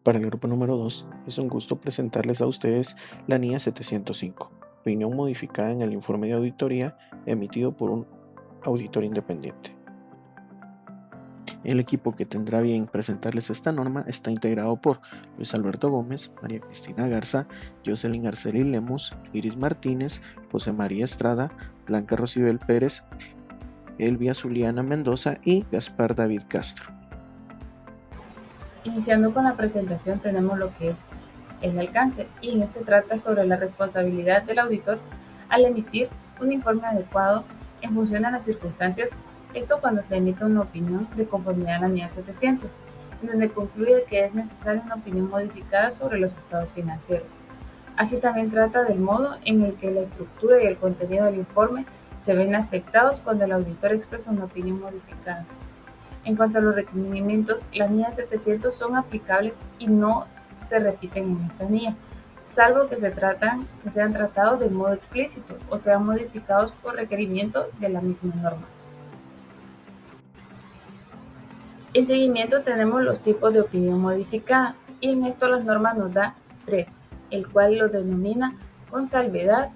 Para el grupo número 2, es un gusto presentarles a ustedes la NIA 705, opinión modificada en el informe de auditoría emitido por un auditor independiente. El equipo que tendrá bien presentarles esta norma está integrado por Luis Alberto Gómez, María Cristina Garza, Jocelyn Arceli Lemus, Iris Martínez, José María Estrada, Blanca Rocibel Pérez, Elvia Zuliana Mendoza y Gaspar David Castro. Iniciando con la presentación tenemos lo que es el alcance, y en este trata sobre la responsabilidad del auditor al emitir un informe adecuado en función a las circunstancias, esto cuando se emite una opinión de conformidad a la NIA 700, en donde concluye que es necesaria una opinión modificada sobre los estados financieros. Así también trata del modo en el que la estructura y el contenido del informe se ven afectados cuando el auditor expresa una opinión modificada. En cuanto a los requerimientos, las NIA 700 son aplicables y no se repiten en esta NIA, salvo que sean tratados de modo explícito o sean modificados por requerimiento de la misma norma. En seguimiento tenemos los tipos de opinión modificada, y en esto las normas nos da 3, el cual lo denomina con salvedad,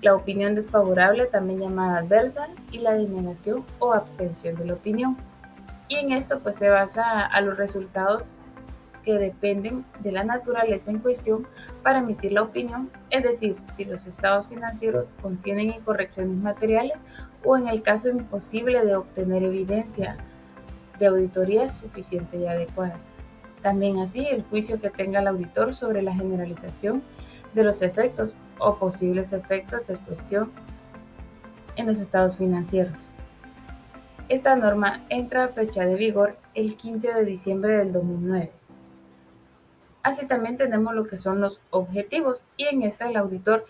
la opinión desfavorable, también llamada adversa, y la denegación o abstención de la opinión. Y en esto pues se basa a los resultados que dependen de la naturaleza en cuestión para emitir la opinión, es decir, si los estados financieros contienen incorrecciones materiales o en el caso imposible de obtener evidencia de auditoría suficiente y adecuada. También así el juicio que tenga el auditor sobre la generalización de los efectos o posibles efectos de cuestión en los estados financieros. Esta norma entra a fecha de vigor el 15 de diciembre del 2009. Así también tenemos lo que son los objetivos, y en esta el auditor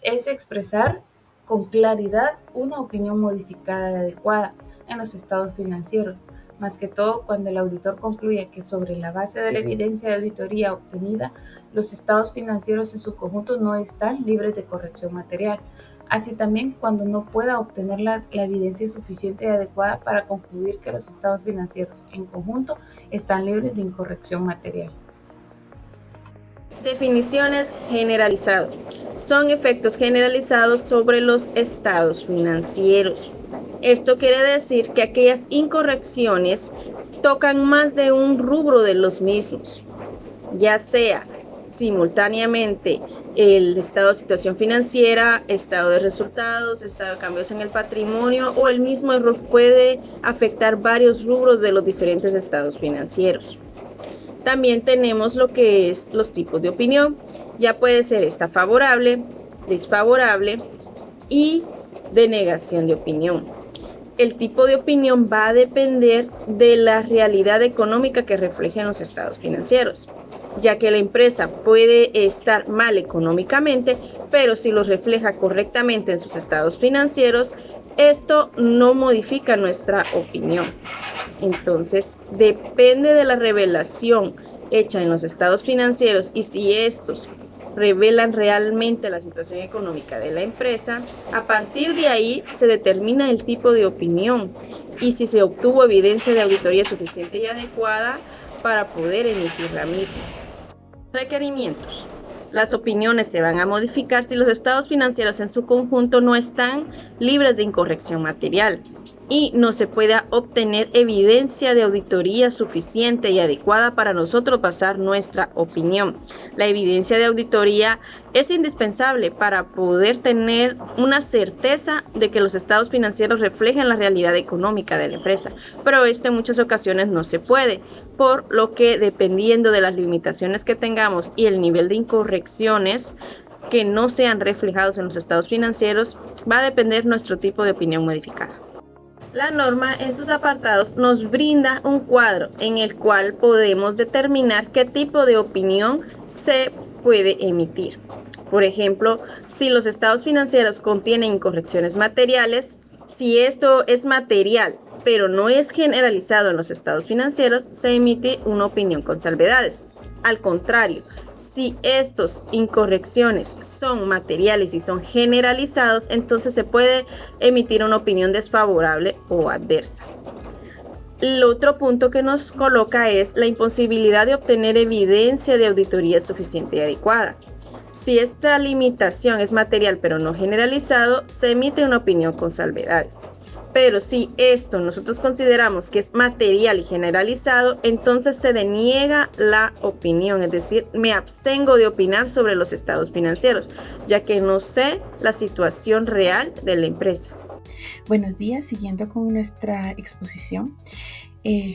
es expresar con claridad una opinión modificada y adecuada en los estados financieros, más que todo cuando el auditor concluye que sobre la base de la evidencia de auditoría obtenida, los estados financieros en su conjunto no están libres de corrección material. Así también cuando no pueda obtener la evidencia suficiente y adecuada para concluir que los estados financieros en conjunto están libres de incorrección material. Definiciones: generalizado. Son efectos generalizados sobre los estados financieros. Esto quiere decir que aquellas incorrecciones tocan más de un rubro de los mismos, ya sea simultáneamente el estado de situación financiera, estado de resultados, estado de cambios en el patrimonio, o el mismo error puede afectar varios rubros de los diferentes estados financieros. También tenemos lo que es los tipos de opinión. Ya puede ser esta favorable, desfavorable y denegación de opinión. El tipo de opinión va a depender de la realidad económica que reflejen los estados financieros, ya que la empresa puede estar mal económicamente, pero si lo refleja correctamente en sus estados financieros, esto no modifica nuestra opinión. Entonces, depende de la revelación hecha en los estados financieros, y si estos revelan realmente la situación económica de la empresa, a partir de ahí se determina el tipo de opinión y si se obtuvo evidencia de auditoría suficiente y adecuada para poder emitir la misma. Requerimientos. Las opiniones se van a modificar si los estados financieros en su conjunto no están libres de incorrección material y no se pueda obtener evidencia de auditoría suficiente y adecuada para nosotros basar nuestra opinión. La evidencia de auditoría es indispensable para poder tener una certeza de que los estados financieros reflejen la realidad económica de la empresa, pero esto en muchas ocasiones no se puede, por lo que dependiendo de las limitaciones que tengamos y el nivel de incorrecciones que no sean reflejados en los estados financieros, va a depender nuestro tipo de opinión modificada. La norma en sus apartados nos brinda un cuadro en el cual podemos determinar qué tipo de opinión se puede emitir. Por ejemplo, si los estados financieros contienen incorrecciones materiales, si esto es material pero no es generalizado en los estados financieros, se emite una opinión con salvedades. Al contrario, si estos incorrecciones son materiales y son generalizados, entonces se puede emitir una opinión desfavorable o adversa. El otro punto que nos coloca es la imposibilidad de obtener evidencia de auditoría suficiente y adecuada. Si esta limitación es material pero no generalizado, se emite una opinión con salvedades. Pero si esto nosotros consideramos que es material y generalizado, entonces se deniega la opinión, es decir, me abstengo de opinar sobre los estados financieros, ya que no sé la situación real de la empresa. Buenos días, siguiendo con nuestra exposición.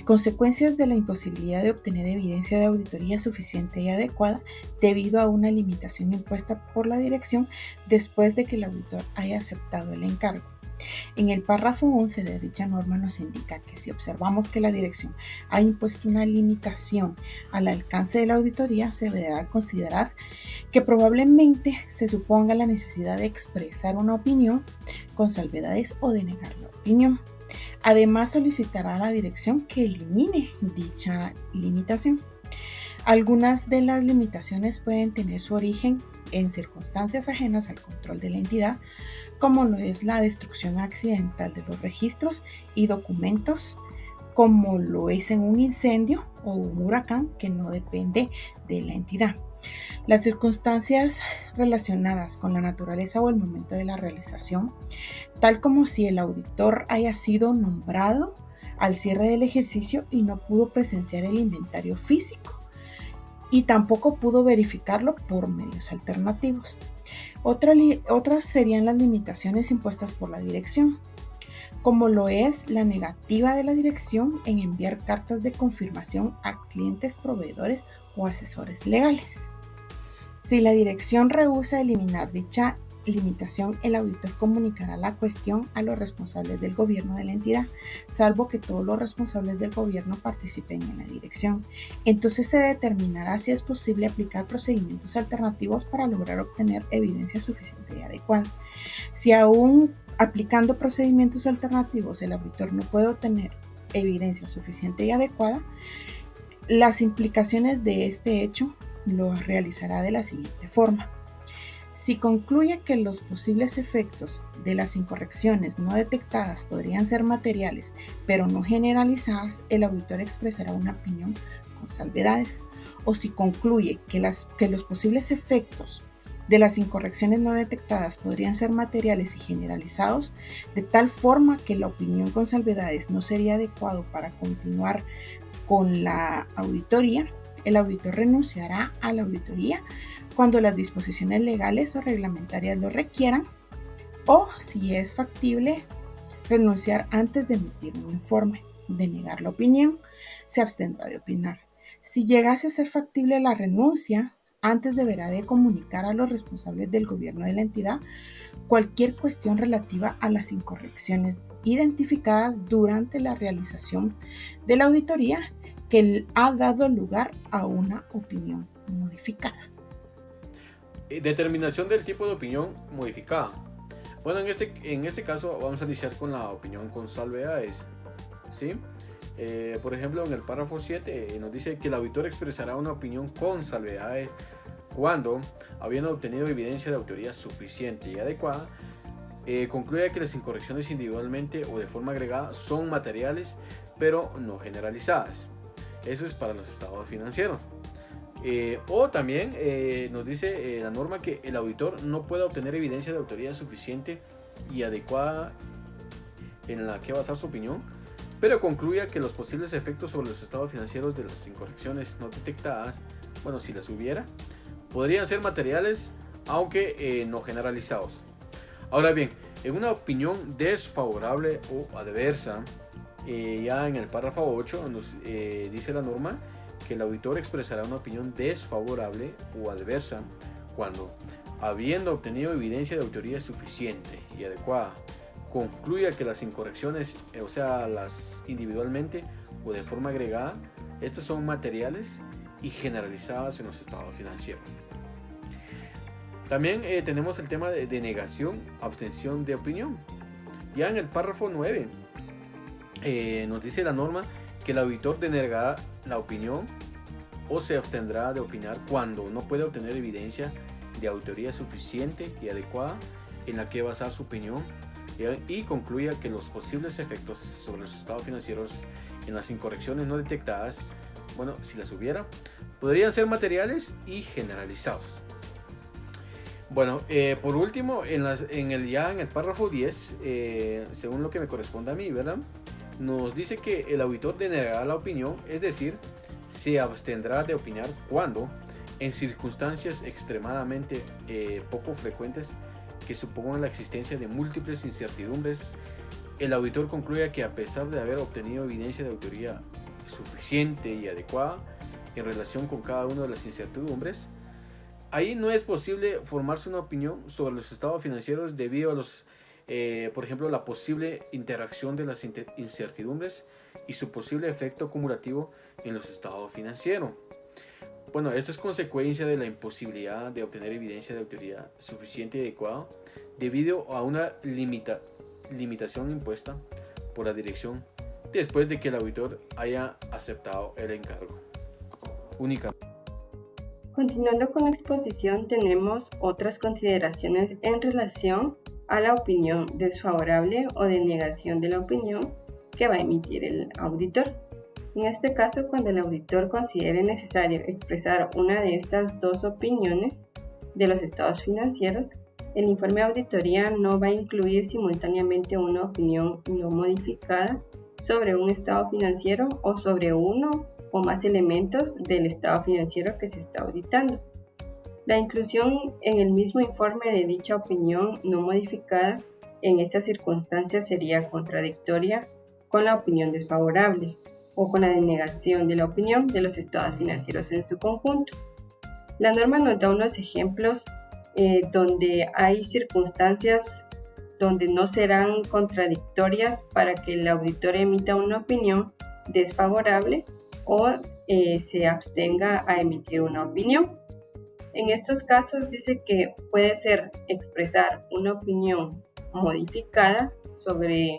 Consecuencias de la imposibilidad de obtener evidencia de auditoría suficiente y adecuada debido a una limitación impuesta por la dirección después de que el auditor haya aceptado el encargo. En el párrafo 11 de dicha norma nos indica que si observamos que la dirección ha impuesto una limitación al alcance de la auditoría, se deberá considerar que probablemente se suponga la necesidad de expresar una opinión con salvedades o de negar la opinión. Además, solicitará a la dirección que elimine dicha limitación. Algunas de las limitaciones pueden tener su origen en circunstancias ajenas al control de la entidad, como lo es la destrucción accidental de los registros y documentos, como lo es en un incendio o un huracán que no depende de la entidad. Las circunstancias relacionadas con la naturaleza o el momento de la realización, tal como si el auditor haya sido nombrado al cierre del ejercicio y no pudo presenciar el inventario físico y tampoco pudo verificarlo por medios alternativos. Otras serían las limitaciones impuestas por la dirección, como lo es la negativa de la dirección en enviar cartas de confirmación a clientes, proveedores o asesores legales. Si la dirección rehúsa eliminar dicha limitación, el auditor comunicará la cuestión a los responsables del gobierno de la entidad, salvo que todos los responsables del gobierno participen en la dirección. Entonces se determinará si es posible aplicar procedimientos alternativos para lograr obtener evidencia suficiente y adecuada. Si aún aplicando procedimientos alternativos el auditor no puede obtener evidencia suficiente y adecuada, las implicaciones de este hecho lo realizará de la siguiente forma. Si concluye que los posibles efectos de las incorrecciones no detectadas podrían ser materiales, pero no generalizadas, el auditor expresará una opinión con salvedades. O si concluye que los posibles efectos de las incorrecciones no detectadas podrían ser materiales y generalizados, de tal forma que la opinión con salvedades no sería adecuado para continuar con la auditoría, el auditor renunciará a la auditoría cuando las disposiciones legales o reglamentarias lo requieran, o si es factible, renunciar antes de emitir un informe. De negar la opinión, se abstendrá de opinar. Si llegase a ser factible la renuncia, antes deberá de comunicar a los responsables del gobierno de la entidad cualquier cuestión relativa a las incorrecciones identificadas durante la realización de la auditoría que ha dado lugar a una opinión modificada. Determinación del tipo de opinión modificada. Bueno, en este caso vamos a iniciar con la opinión con salvedades, ¿sí? Por ejemplo, en el párrafo 7 nos dice que el auditor expresará una opinión con salvedades cuando, habiendo obtenido evidencia de autoría suficiente y adecuada, concluya que las incorrecciones individualmente o de forma agregada son materiales pero no generalizadas. Eso es para los estados financieros. O también nos dice la norma que el auditor no puede obtener evidencia de autoría suficiente y adecuada en la que basar su opinión, pero concluya que los posibles efectos sobre los estados financieros de las incorrecciones no detectadas, bueno, si las hubiera, podrían ser materiales aunque no generalizados. Ahora bien, en una opinión desfavorable o adversa, ya en el párrafo 8 nos dice la norma que el auditor expresará una opinión desfavorable o adversa cuando, habiendo obtenido evidencia de autoría suficiente y adecuada, concluya que las incorrecciones, o sea, las individualmente o de forma agregada, estas son materiales y generalizadas en los estados financieros. También tenemos el tema de negación, abstención de opinión. Ya en el párrafo 9 nos dice la norma que el auditor denegará la opinión o se abstendrá de opinar cuando no puede obtener evidencia de autoría suficiente y adecuada en la que basar su opinión y concluya que los posibles efectos sobre los estados financieros en las incorrecciones no detectadas, bueno, si las hubiera, podrían ser materiales y generalizados. Bueno, por último, en el párrafo 10, según lo que me corresponde a mí, ¿verdad? Nos dice que el auditor denegará la opinión, es decir, se abstendrá de opinar cuando, en circunstancias extremadamente poco frecuentes que supongan la existencia de múltiples incertidumbres, el auditor concluya que a pesar de haber obtenido evidencia de autoría suficiente y adecuada en relación con cada una de las incertidumbres, ahí no es posible formarse una opinión sobre los estados financieros debido a por ejemplo, la posible interacción de las incertidumbres y su posible efecto acumulativo en los estados financieros. Bueno, esto es consecuencia de la imposibilidad de obtener evidencia de autoría suficiente y adecuada debido a una limitación impuesta por la dirección después de que el auditor haya aceptado el encargo. Continuando con la exposición, tenemos otras consideraciones en relación a la opinión desfavorable o denegación de la opinión que va a emitir el auditor. En este caso, cuando el auditor considere necesario expresar una de estas dos opiniones de los estados financieros, el informe de auditoría no va a incluir simultáneamente una opinión no modificada sobre un estado financiero o sobre uno o más elementos del estado financiero que se está auditando. La inclusión en el mismo informe de dicha opinión no modificada en estas circunstancias sería contradictoria con la opinión desfavorable o con la denegación de la opinión de los estados financieros en su conjunto. La norma nos da unos ejemplos donde hay circunstancias donde no serán contradictorias para que el auditor emita una opinión desfavorable o se abstenga a emitir una opinión. En estos casos dice que puede ser expresar una opinión modificada sobre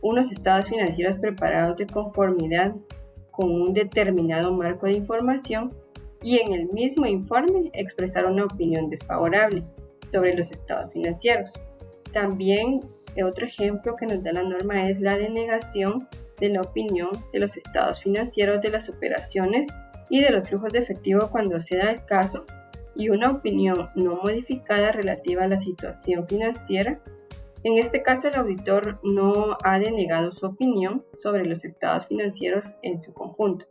unos estados financieros preparados de conformidad con un determinado marco de información y en el mismo informe expresar una opinión desfavorable sobre los estados financieros. También otro ejemplo que nos da la norma es la denegación de la opinión de los estados financieros de las operaciones y de los flujos de efectivo cuando se da el caso, y una opinión no modificada relativa a la situación financiera. En este caso, el auditor no ha denegado su opinión sobre los estados financieros en su conjunto.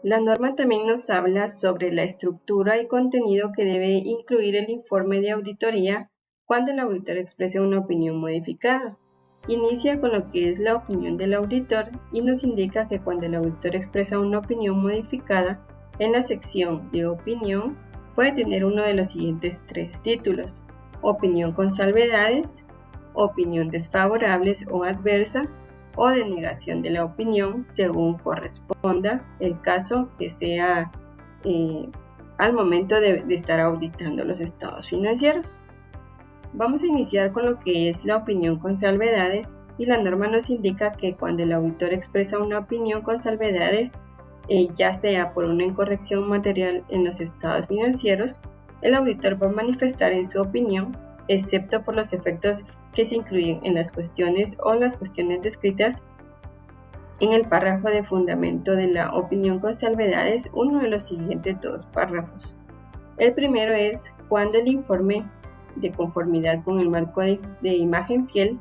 La norma también nos habla sobre la estructura y contenido que debe incluir el informe de auditoría cuando el auditor exprese una opinión modificada. Inicia con lo que es la opinión del auditor y nos indica que cuando el auditor expresa una opinión modificada, en la sección de opinión puede tener uno de los siguientes tres títulos: opinión con salvedades, opinión desfavorables o adversa, o denegación de la opinión según corresponda el caso que sea al momento de estar auditando los estados financieros. Vamos a iniciar con lo que es la opinión con salvedades, y la norma nos indica que cuando el auditor expresa una opinión con salvedades, ya sea por una incorrección material en los estados financieros, el auditor va a manifestar en su opinión, excepto por los efectos que se incluyen en las cuestiones o las cuestiones descritas en el párrafo de fundamento de la opinión con salvedades, uno de los siguientes dos párrafos. El primero es cuando el informe de conformidad con el marco de imagen fiel,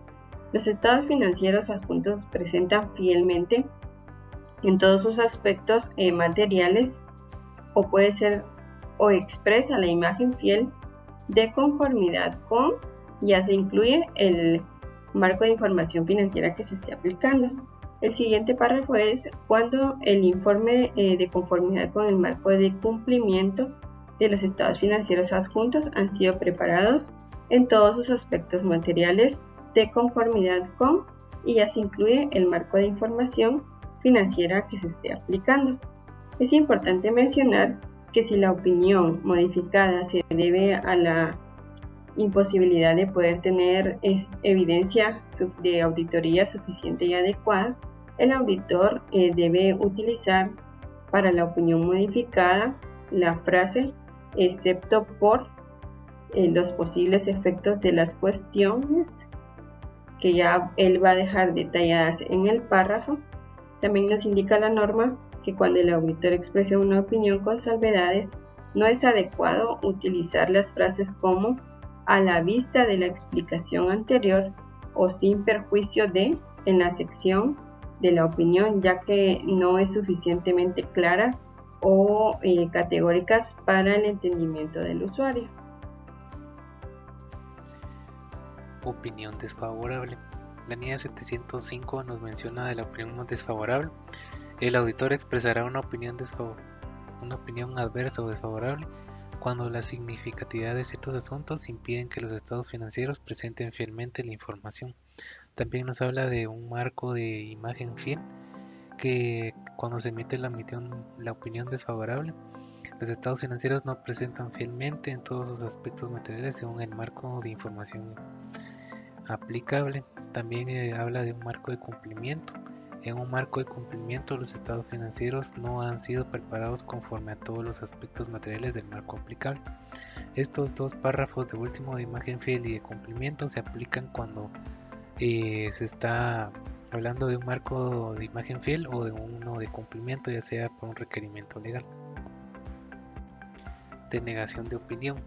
los estados financieros adjuntos presentan fielmente en todos sus aspectos materiales, o puede ser o expresa la imagen fiel de conformidad con, ya se incluye el marco de información financiera que se esté aplicando. El siguiente párrafo es cuando el informe de conformidad con el marco de cumplimiento de los estados financieros adjuntos han sido preparados en todos sus aspectos materiales de conformidad con, y ya se incluye el marco de información financiera que se esté aplicando. Es importante mencionar que si la opinión modificada se debe a la imposibilidad de poder tener evidencia de auditoría suficiente y adecuada, el auditor debe utilizar para la opinión modificada la frase excepto por los posibles efectos de las cuestiones que ya él va a dejar detalladas en el párrafo. También nos indica la norma que cuando el auditor expresa una opinión con salvedades, no es adecuado utilizar las frases como a la vista de la explicación anterior o sin perjuicio de en la sección de la opinión, ya que no es suficientemente clara o categóricas para el entendimiento del usuario. Opinión desfavorable. La NIA 705 nos menciona de la opinión desfavorable. El auditor expresará una opinión adversa o desfavorable cuando la significatividad de ciertos asuntos impiden que los estados financieros presenten fielmente la información. También nos habla de un marco de imagen fiel, que cuando se emite la opinión desfavorable, los estados financieros no presentan fielmente en todos sus aspectos materiales según el marco de información aplicable. También habla de un marco de cumplimiento. En un marco de cumplimiento, los estados financieros no han sido preparados conforme a todos los aspectos materiales del marco aplicable. Estos dos párrafos de último de imagen fiel y de cumplimiento se aplican cuando se está hablando de un marco de imagen fiel o de uno de cumplimiento, ya sea por un requerimiento legal. Denegación de opinión.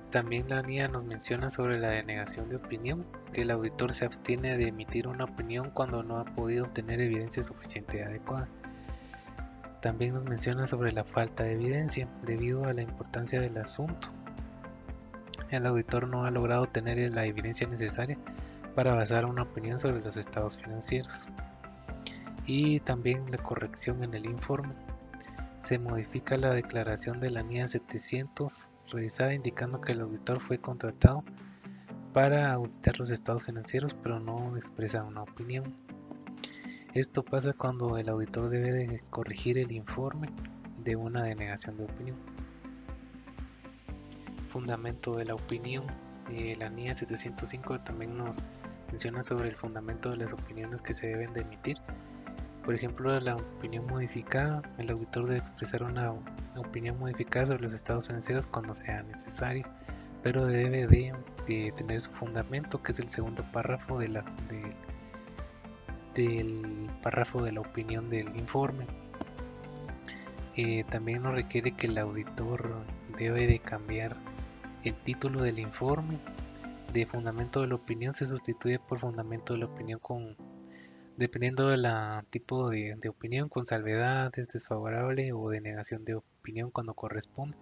También la NIA nos menciona sobre la denegación de opinión, que el auditor se abstiene de emitir una opinión cuando no ha podido obtener evidencia suficiente y adecuada. También nos menciona sobre la falta de evidencia, debido a la importancia del asunto. El auditor no ha logrado tener la evidencia necesaria para basar una opinión sobre los estados financieros. Y también la corrección en el informe. Se modifica la declaración de la NIA 700 revisada indicando que el auditor fue contratado para auditar los estados financieros pero no expresa una opinión. Esto pasa cuando el auditor debe de corregir el informe de una denegación de opinión. Fundamento de la opinión. La NIA 705 también nos menciona sobre el fundamento de las opiniones que se deben de emitir. Por ejemplo, la opinión modificada, el auditor debe expresar una opinión modificada sobre los estados financieros cuando sea necesario, pero debe de tener su fundamento, que es el segundo párrafo del párrafo de la opinión del informe. También nos requiere que el auditor debe de cambiar el título del informe. De fundamento de la opinión se sustituye por fundamento de la opinión dependiendo del tipo de opinión, con salvedades, desfavorable o denegación de opinión cuando corresponde.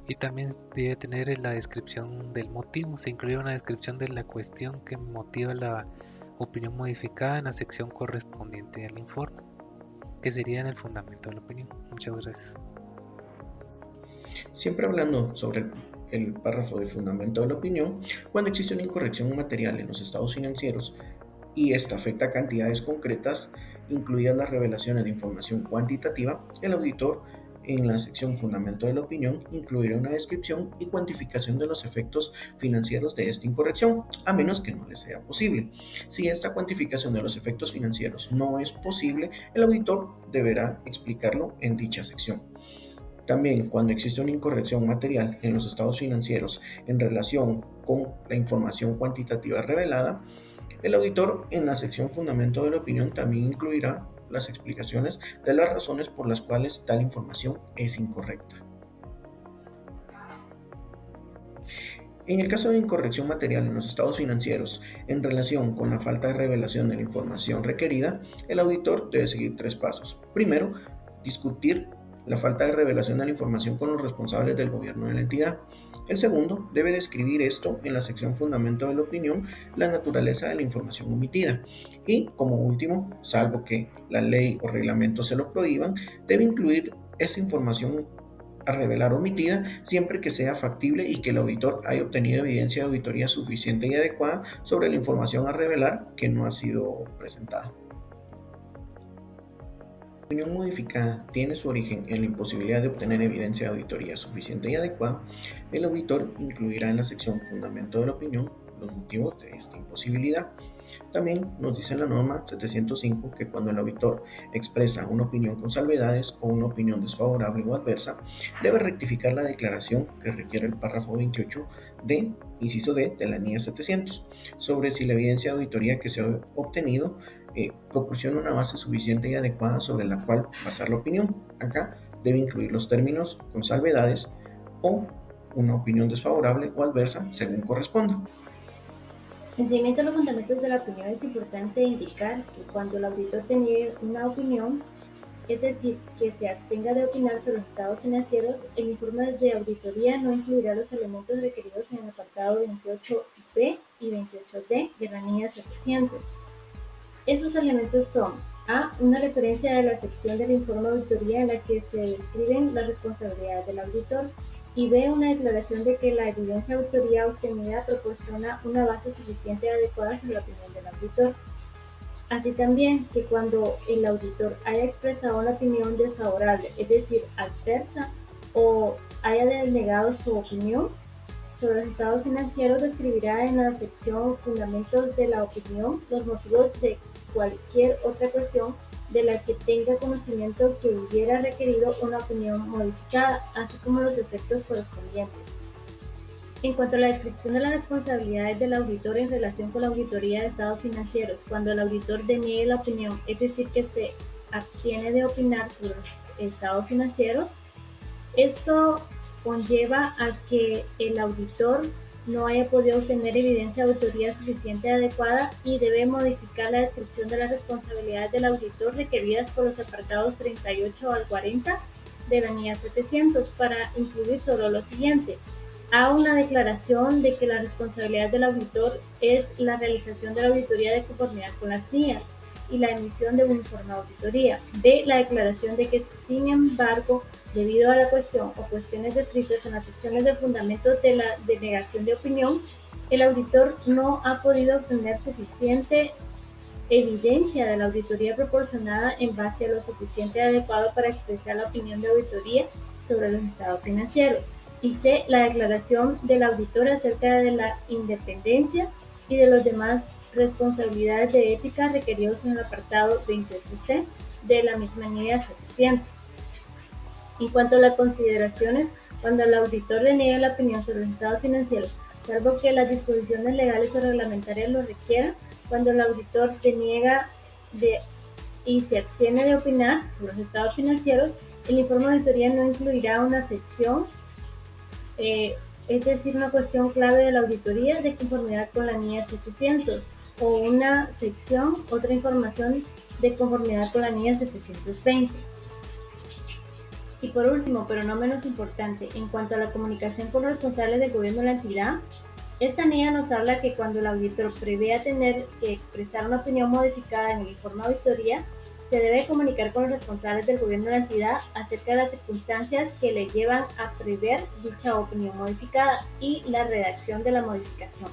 Y también debe tener la descripción del motivo. Se incluye una descripción de la cuestión que motiva la opinión modificada en la sección correspondiente al informe, que sería en el fundamento de la opinión. Muchas gracias. Siempre hablando sobre el párrafo de fundamento de la opinión, cuando existe una incorrección material en los estados financieros y esta afecta a cantidades concretas, incluidas las revelaciones de información cuantitativa, el auditor en la sección fundamento de la opinión incluirá una descripción y cuantificación de los efectos financieros de esta incorrección, a menos que no le sea posible. Si esta cuantificación de los efectos financieros no es posible, el auditor deberá explicarlo en dicha sección. También, cuando existe una incorrección material en los estados financieros en relación con la información cuantitativa revelada, el auditor en la sección fundamento de la opinión también incluirá las explicaciones de las razones por las cuales tal información es incorrecta. En el caso de incorrección material en los estados financieros en relación con la falta de revelación de la información requerida, el auditor debe seguir 3 pasos. Primero, discutir la falta de revelación de la información con los responsables del gobierno de la entidad. El segundo, debe describir esto en la sección fundamento de la opinión, la naturaleza de la información omitida. Y, como último, salvo que la ley o reglamento se lo prohíban, debe incluir esta información a revelar omitida siempre que sea factible y que el auditor haya obtenido evidencia de auditoría suficiente y adecuada sobre la información a revelar que no ha sido presentada. La opinión modificada tiene su origen en la imposibilidad de obtener evidencia de auditoría suficiente y adecuada. El auditor incluirá en la sección fundamento de la opinión los motivos de esta imposibilidad. También nos dice la norma 705 que cuando el auditor expresa una opinión con salvedades o una opinión desfavorable o adversa, debe rectificar la declaración que requiere el párrafo 28 de inciso D de la NIA 700 sobre si la evidencia de auditoría que se ha obtenido proporciona una base suficiente y adecuada sobre la cual basar la opinión. Acá debe incluir los términos con salvedades o una opinión desfavorable o adversa según corresponda. En seguimiento a los fundamentos de la opinión es importante indicar que cuando el auditor tiene una opinión, es decir, que se abstenga de opinar sobre los estados financieros, el informe de auditoría no incluirá los elementos requeridos en el apartado 28b y 28d de la NIA 700. Esos elementos son: A. Una referencia de la sección del informe de auditoría en la que se describen las responsabilidades del auditor, y B. Una declaración de que la evidencia de auditoría obtenida proporciona una base suficiente y adecuada sobre la opinión del auditor. Así también que cuando el auditor haya expresado una opinión desfavorable, es decir, adversa, o haya denegado su opinión sobre los estados financieros, describirá en la sección Fundamentos de la opinión los motivos de cualquier otra cuestión de la que tenga conocimiento que hubiera requerido una opinión modificada, así como los efectos correspondientes. En cuanto a la descripción de las responsabilidades del auditor en relación con la auditoría de estados financieros, cuando el auditor deniegue la opinión, es decir, que se abstiene de opinar sobre los estados financieros, esto conlleva a que el auditor no haya podido obtener evidencia de auditoría suficiente y adecuada y debe modificar la descripción de las responsabilidades del auditor requeridas por los apartados 38 al 40 de la NIA 700 para incluir solo lo siguiente: A. Una declaración de que la responsabilidad del auditor es la realización de la auditoría de conformidad con las NIAs y la emisión de un informe de auditoría. B. La declaración de que, sin embargo, debido a la cuestión o cuestiones descritas en las secciones de fundamentos de la denegación de opinión, el auditor no ha podido obtener suficiente evidencia de la auditoría proporcionada en base a lo suficiente y adecuado para expresar la opinión de auditoría sobre los estados financieros. Y C. La declaración del auditor acerca de la independencia y de las demás responsabilidades de ética requeridos en el apartado 28C de la misma NIA 700. En cuanto a las consideraciones, cuando el auditor deniega la opinión sobre los estados financieros, salvo que las disposiciones legales o reglamentarias lo requieran, cuando el auditor deniega y se abstiene de opinar sobre los estados financieros, el informe de auditoría no incluirá una sección, es decir, una cuestión clave de la auditoría de conformidad con la NIA 700, o una sección, otra información de conformidad con la NIA 720. Y por último, pero no menos importante, en cuanto a la comunicación con los responsables del gobierno de la entidad, esta NIA nos habla que cuando el auditor prevea tener que expresar una opinión modificada en el informe de auditoría, se debe comunicar con los responsables del gobierno de la entidad acerca de las circunstancias que le llevan a prever dicha opinión modificada y la redacción de la modificación.